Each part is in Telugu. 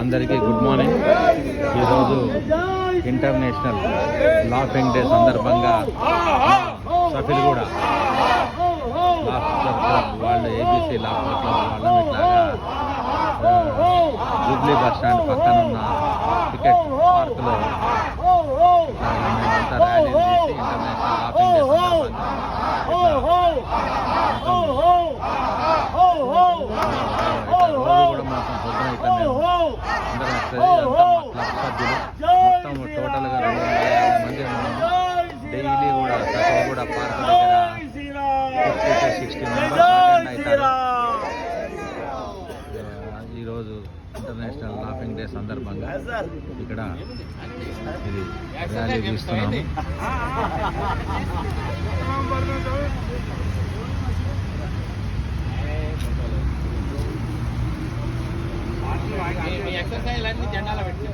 అందరికీ గుడ్ మార్నింగ్. ఈరోజు ఇంటర్నేషనల్ లాఫింగ్ డే సందర్భంగా సఫిల్ కూడా లాఫ్టర్ క్లబ్ వాళ్ళు ఏబీసీ లాఫ్టర్ క్లబ్ వాళ్ళం ఇట్లాగా జూబ్లీ బస్ స్టాండ్ పక్కన ఉన్న టికెట్ పార్కులో మేమంతా ర్యాలీ చేసి ఇంటర్నేషనల్ లాఫింగ్ డే కూడా మాత్రం పొద్దున ఇక్కడ మేము అందరం క్లబ్ సభ్యులు మొత్తం టోటల్గా 250 మంది ఉన్నాము. డైలీ కూడా సఫిల్ కూడా పార్క్ దగ్గర 50 to 60 మెంబర్స్ అటెండ్ అవుతారు. ఈరోజు ఇంటర్నేషనల్ లాఫింగ్ డే సందర్భంగా ఇక్కడ ఇది ర్యాలీ తీస్తున్నాము. ఎక్సర్సైజ్ అన్ని జెండాలో పెట్టి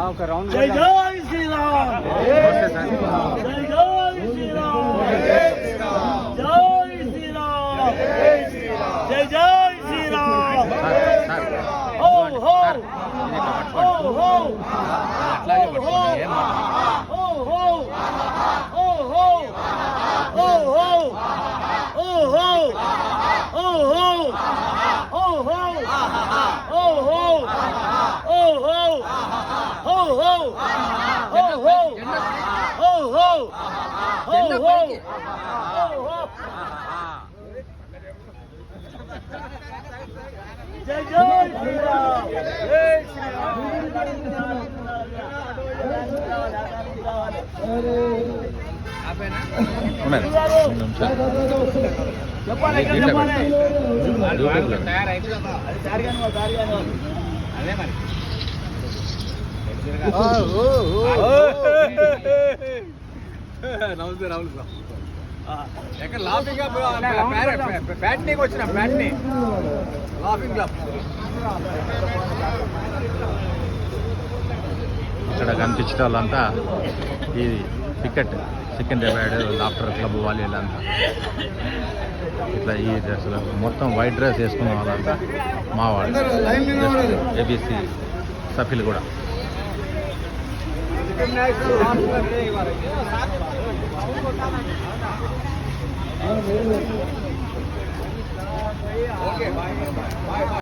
ఒక రౌండ్. జై జై శ్రీరామ్, జై జై శ్రీరామ్, జై శ్రీరామ్, జై జై శ్రీరామ్. హో హో హో హో అట్లాగే పట్టుకోండి. హో హో హో హో హో హో హో హో హో హో హో హో హో హో జై జై శ్రీరామ్, జై నమస్తే రాహుల్ సార్. ఎక్కడ లాఫింగ్ బ్యాట్నీకి వచ్చిన బ్యాట్నీ లాఫింగ్ క్లబ్ ఇక్కడ కనిపించిన వాళ్ళంతా ఇది టికెట్ సికింద్రాబాద్ లాఫ్టర్ క్లబ్ వాళ్ళు వీళ్ళంతా ఇట్లా ఈ డ్రెస్సులు మొత్తం వైట్ డ్రెస్ వేసుకున్న వాళ్ళంతా మా వాళ్ళు ఏబీసీ సఫిల్ కూడా. Okay bye.